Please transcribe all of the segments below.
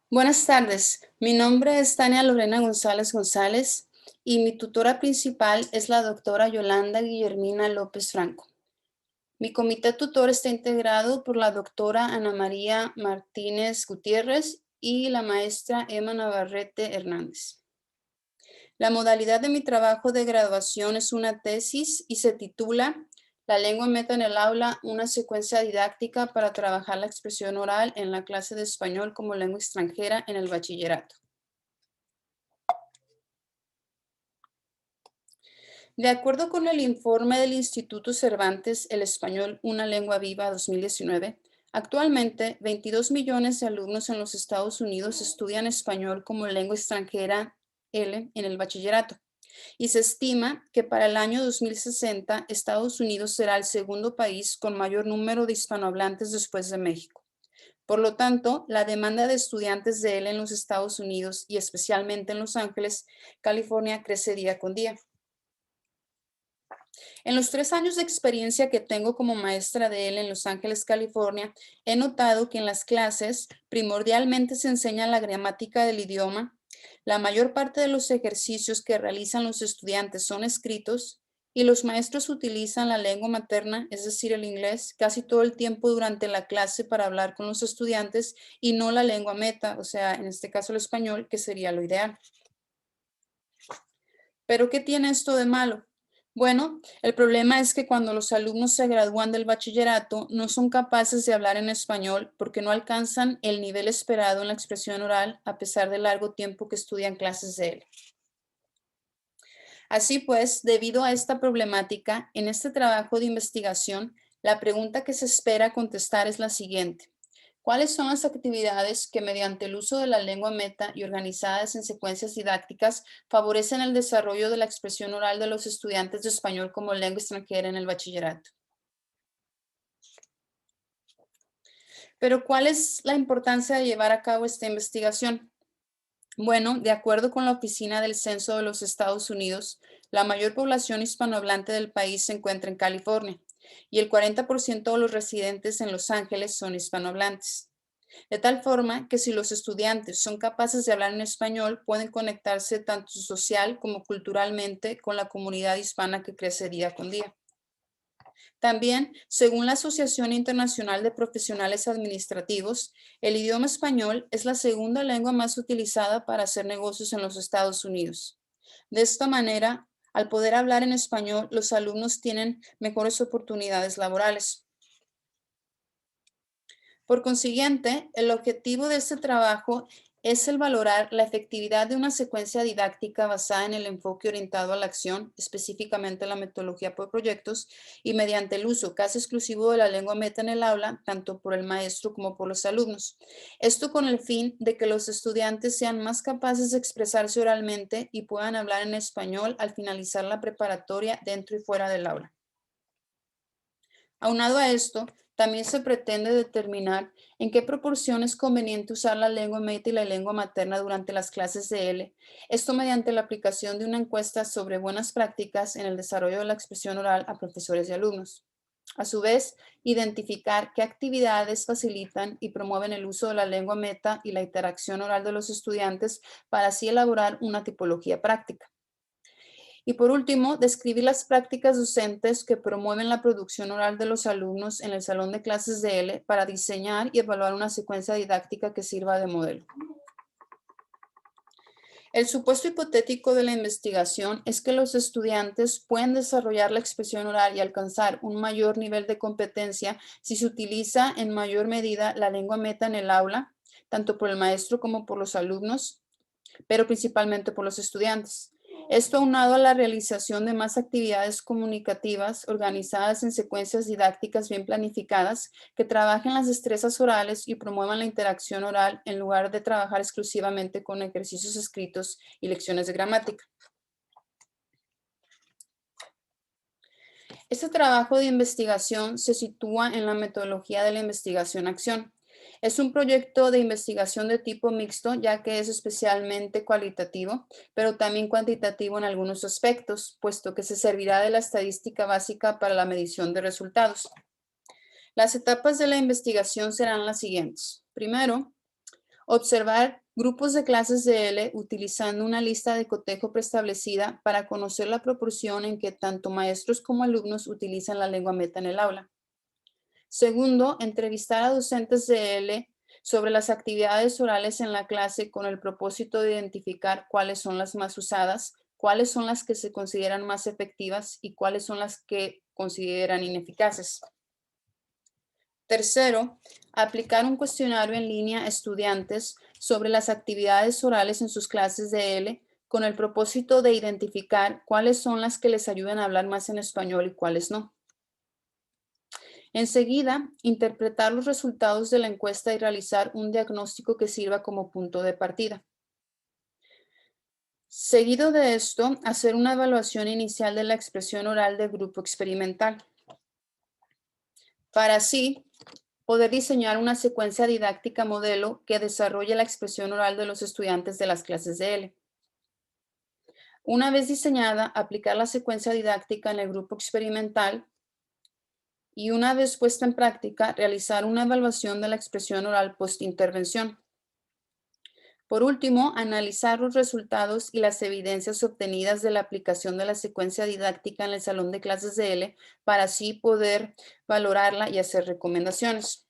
Buenas tardes, mi nombre es Tania Lorena González González y mi tutora principal es la doctora Yolanda Guillermina López Franco. Mi comité tutor está integrado por la doctora Ana María Martínez Gutiérrez y la maestra Emma Navarrete Hernández. La modalidad de mi trabajo de graduación es una tesis y se titula La lengua meta en el aula, una secuencia didáctica para trabajar la expresión oral en la clase de español como lengua extranjera en el bachillerato. De acuerdo con el informe del Instituto Cervantes, El Español, una lengua viva 2019, actualmente 22 millones de alumnos en los Estados Unidos estudian español como lengua extranjera L en el bachillerato y se estima que para el año 2060 Estados Unidos será el segundo país con mayor número de hispanohablantes después de México. Por lo tanto, la demanda de estudiantes de L en los Estados Unidos y especialmente en Los Ángeles, California, crece día con día. En los 3 años de experiencia que tengo como maestra de él en Los Ángeles, California, he notado que en las clases primordialmente se enseña la gramática del idioma, la mayor parte de los ejercicios que realizan los estudiantes son escritos y los maestros utilizan la lengua materna, es decir, el inglés, casi todo el tiempo durante la clase para hablar con los estudiantes y no la lengua meta, o sea, en este caso el español, que sería lo ideal. ¿Pero qué tiene esto de malo? Bueno, el problema es que cuando los alumnos se gradúan del bachillerato no son capaces de hablar en español porque no alcanzan el nivel esperado en la expresión oral a pesar del largo tiempo que estudian clases de él. Así pues, debido a esta problemática, en este trabajo de investigación, la pregunta que se espera contestar es la siguiente. ¿Cuáles son las actividades que mediante el uso de la lengua meta y organizadas en secuencias didácticas favorecen el desarrollo de la expresión oral de los estudiantes de español como lengua extranjera en el bachillerato? Pero ¿cuál es la importancia de llevar a cabo esta investigación? Bueno, de acuerdo con la Oficina del Censo de los Estados Unidos, la mayor población hispanohablante del país se encuentra en California y el 40% de los residentes en Los Ángeles son hispanohablantes. De tal forma que si los estudiantes son capaces de hablar en español, pueden conectarse tanto social como culturalmente con la comunidad hispana que crece día con día. También, según la Asociación Internacional de Profesionales Administrativos, el idioma español es la segunda lengua más utilizada para hacer negocios en los Estados Unidos. De esta manera, al poder hablar en español, los alumnos tienen mejores oportunidades laborales. Por consiguiente, el objetivo de este trabajo es el valorar la efectividad de una secuencia didáctica basada en el enfoque orientado a la acción, específicamente la metodología por proyectos, y mediante el uso casi exclusivo de la lengua meta en el aula, tanto por el maestro como por los alumnos. Esto con el fin de que los estudiantes sean más capaces de expresarse oralmente y puedan hablar en español al finalizar la preparatoria dentro y fuera del aula. Aunado a esto, también se pretende determinar en qué proporción es conveniente usar la lengua meta y la lengua materna durante las clases de L, esto mediante la aplicación de una encuesta sobre buenas prácticas en el desarrollo de la expresión oral a profesores y alumnos. A su vez, identificar qué actividades facilitan y promueven el uso de la lengua meta y la interacción oral de los estudiantes para así elaborar una tipología práctica. Y por último, describir las prácticas docentes que promueven la producción oral de los alumnos en el salón de clases de L para diseñar y evaluar una secuencia didáctica que sirva de modelo. El supuesto hipotético de la investigación es que los estudiantes pueden desarrollar la expresión oral y alcanzar un mayor nivel de competencia si se utiliza en mayor medida la lengua meta en el aula, tanto por el maestro como por los alumnos, pero principalmente por los estudiantes. Esto aunado a la realización de más actividades comunicativas organizadas en secuencias didácticas bien planificadas que trabajen las destrezas orales y promuevan la interacción oral en lugar de trabajar exclusivamente con ejercicios escritos y lecciones de gramática. Este trabajo de investigación se sitúa en la metodología de la investigación-acción. Es un proyecto de investigación de tipo mixto, ya que es especialmente cualitativo, pero también cuantitativo en algunos aspectos, puesto que se servirá de la estadística básica para la medición de resultados. Las etapas de la investigación serán las siguientes. Primero, Observar grupos de clases de L utilizando una lista de cotejo preestablecida para conocer la proporción en que tanto maestros como alumnos utilizan la lengua meta en el aula. Segundo, entrevistar a docentes de L sobre las actividades orales en la clase con el propósito de identificar cuáles son las más usadas, cuáles son las que se consideran más efectivas y cuáles son las que consideran ineficaces. Tercero, aplicar un cuestionario en línea a estudiantes sobre las actividades orales en sus clases de L con el propósito de identificar cuáles son las que les ayudan a hablar más en español y cuáles no. Enseguida, interpretar los resultados de la encuesta y realizar un diagnóstico que sirva como punto de partida. Seguido de esto, hacer una evaluación inicial de la expresión oral del grupo experimental. Para así poder diseñar una secuencia didáctica modelo que desarrolle la expresión oral de los estudiantes de las clases de L. Una vez diseñada, aplicar la secuencia didáctica en el grupo experimental y una vez puesta en práctica, realizar una evaluación de la expresión oral post-intervención. Por último, analizar los resultados y las evidencias obtenidas de la aplicación de la secuencia didáctica en el salón de clases de L para así poder valorarla y hacer recomendaciones.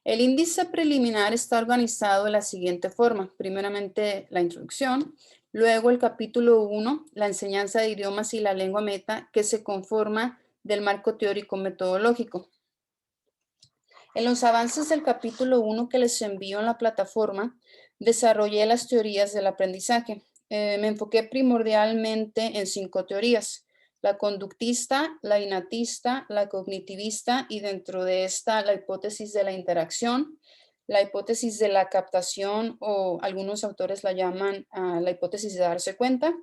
El índice preliminar está organizado de la siguiente forma. Primeramente, la introducción, luego el capítulo 1, la enseñanza de idiomas y la lengua meta, que se conforma del marco teórico metodológico. En los avances del capítulo 1 que les envío en la plataforma, desarrollé las teorías del aprendizaje. Me enfoqué primordialmente en 5 teorías: la conductista, la innatista, la cognitivista y dentro de esta la hipótesis de la interacción, la hipótesis de la captación o algunos autores la llaman la hipótesis de darse cuenta,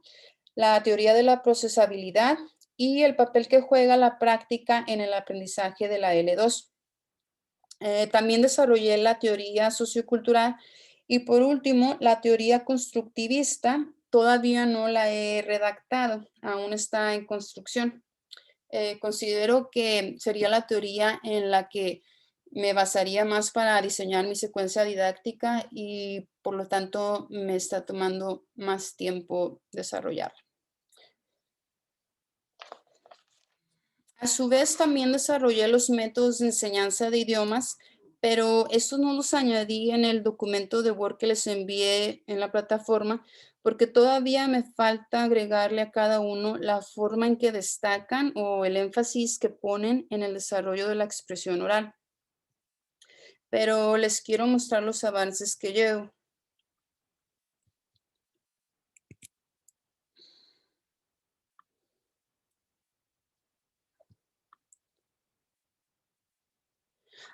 la teoría de la procesabilidad y el papel que juega la práctica en el aprendizaje de la L2. También desarrollé la teoría sociocultural y por último la teoría constructivista. Todavía no la he redactado, aún está en construcción. Considero que sería la teoría en la que me basaría más para diseñar mi secuencia didáctica y por lo tanto me está tomando más tiempo desarrollarla. A su vez, también desarrollé los métodos de enseñanza de idiomas, pero estos no los añadí en el documento de Word que les envié en la plataforma, porque todavía me falta agregarle a cada uno la forma en que destacan o el énfasis que ponen en el desarrollo de la expresión oral. Pero les quiero mostrar los avances que llevo.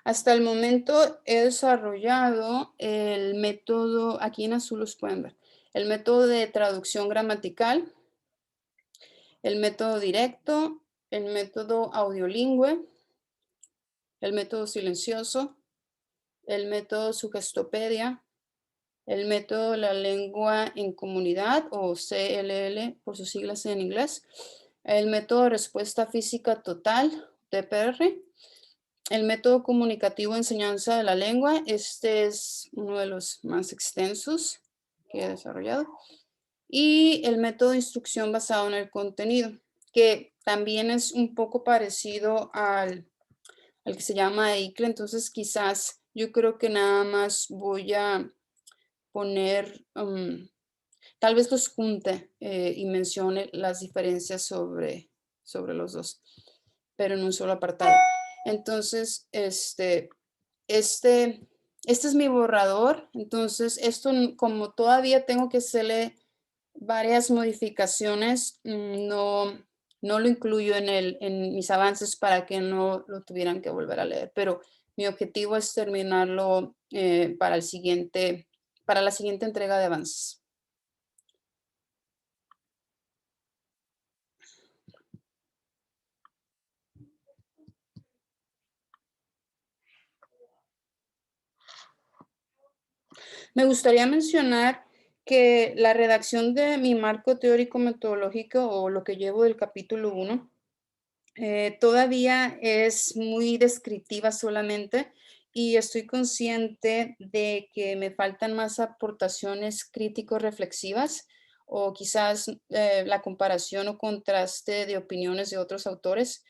Hasta el momento he desarrollado el método, aquí en azul los pueden ver, el método de traducción gramatical, el método directo, el método audiolingüe, el método silencioso, el método sugestopedia, el método de la lengua en comunidad o CLL por sus siglas en inglés, el método de respuesta física total, TPR, el método comunicativo de enseñanza de la lengua. Este es uno de los más extensos que he desarrollado. Y el método de instrucción basado en el contenido, que también es un poco parecido al que se llama EICLE. Entonces, quizás yo creo que nada más voy a poner, tal vez los junte y mencione las diferencias sobre los dos, pero en un solo apartado. Entonces, este es mi borrador. Entonces, esto como todavía tengo que hacerle varias modificaciones, no lo incluyo en mis avances para que no lo tuvieran que volver a leer, pero mi objetivo es terminarlo para la siguiente entrega de avances. Me gustaría mencionar que la redacción de mi marco teórico metodológico o lo que llevo del capítulo 1 todavía es muy descriptiva solamente y estoy consciente de que me faltan más aportaciones crítico-reflexivas o quizás la comparación o contraste de opiniones de otros autores.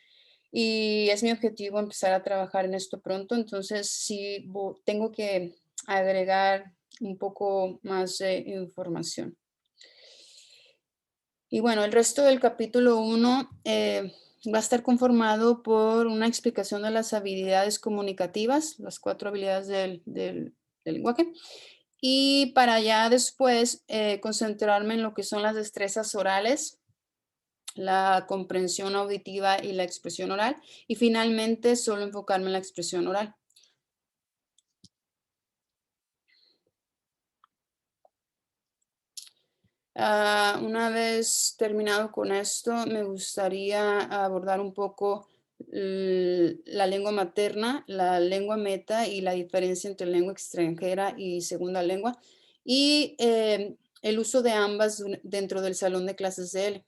Y es mi objetivo empezar a trabajar en esto pronto, entonces sí tengo que agregar un poco más de información. Y bueno, el resto del capítulo 1 va a estar conformado por una explicación de las habilidades comunicativas, las 4 habilidades del lenguaje, y para ya después concentrarme en lo que son las destrezas orales, la comprensión auditiva y la expresión oral, y finalmente solo enfocarme en la expresión oral. Una vez terminado con esto, me gustaría abordar un poco la lengua materna, la lengua meta y la diferencia entre lengua extranjera y segunda lengua, y el uso de ambas dentro del salón de clases de L.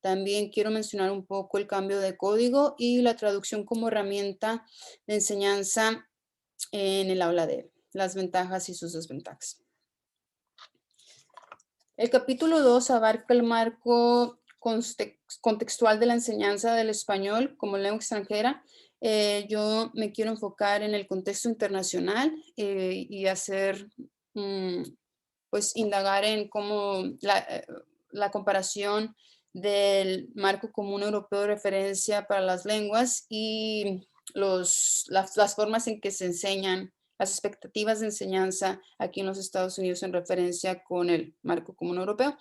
También quiero mencionar un poco el cambio de código y la traducción como herramienta de enseñanza en el aula de L, las ventajas y sus desventajas. El capítulo 2 abarca el marco contextual de la enseñanza del español como lengua extranjera. Yo me quiero enfocar en el contexto internacional y hacer, pues, indagar en cómo la comparación del marco común europeo de referencia para las lenguas y las formas en que se enseñan, las expectativas de enseñanza aquí en los Estados Unidos en referencia con el marco común europeo.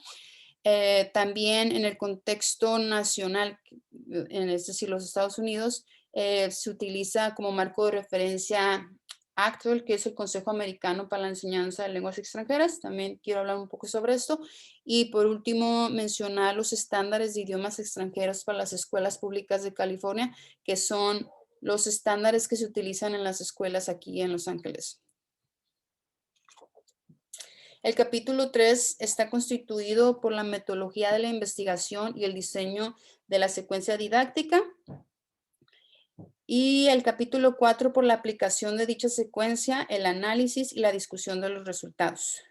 También en el contexto nacional, es decir, los Estados Unidos, se utiliza como marco de referencia ACTUAL, que es el Consejo Americano para la Enseñanza de Lenguas Extranjeras. También quiero hablar un poco sobre esto. Y por último, mencionar los estándares de idiomas extranjeros para las escuelas públicas de California, que son los estándares que se utilizan en las escuelas aquí en Los Ángeles. El capítulo 3 está constituido por la metodología de la investigación y el diseño de la secuencia didáctica. Y el capítulo 4 por la aplicación de dicha secuencia, el análisis y la discusión de los resultados.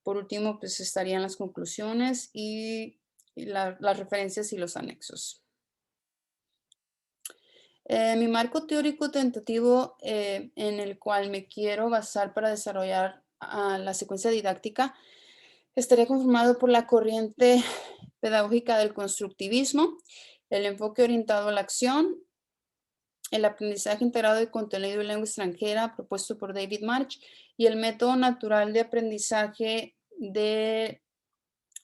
Por último, pues estarían las conclusiones y las referencias y los anexos. Mi marco teórico tentativo en el cual me quiero basar para desarrollar la secuencia didáctica estaría conformado por la corriente pedagógica del constructivismo, el enfoque orientado a la acción, el aprendizaje integrado de contenido en lengua extranjera propuesto por David March y el método natural de aprendizaje de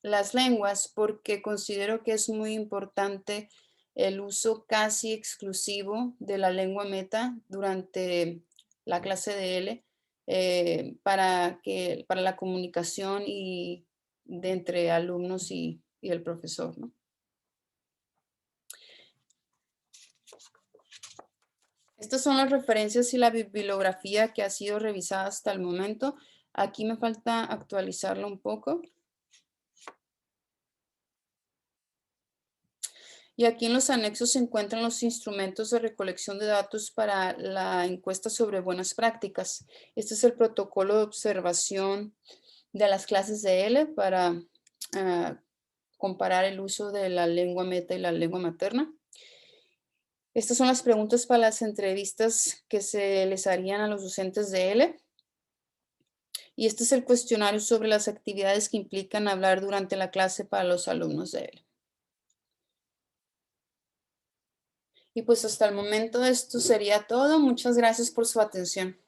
las lenguas, porque considero que es muy importante el uso casi exclusivo de la lengua meta durante la clase de L para la comunicación y de entre alumnos y el profesor, ¿no? Estas son las referencias y la bibliografía que ha sido revisada hasta el momento. Aquí me falta actualizarlo un poco. Y aquí en los anexos se encuentran los instrumentos de recolección de datos para la encuesta sobre buenas prácticas. Este es el protocolo de observación de las clases de L para comparar el uso de la lengua meta y la lengua materna. Estas son las preguntas para las entrevistas que se les harían a los docentes de L. Y este es el cuestionario sobre las actividades que implican hablar durante la clase para los alumnos de L. Y pues hasta el momento esto sería todo. Muchas gracias por su atención.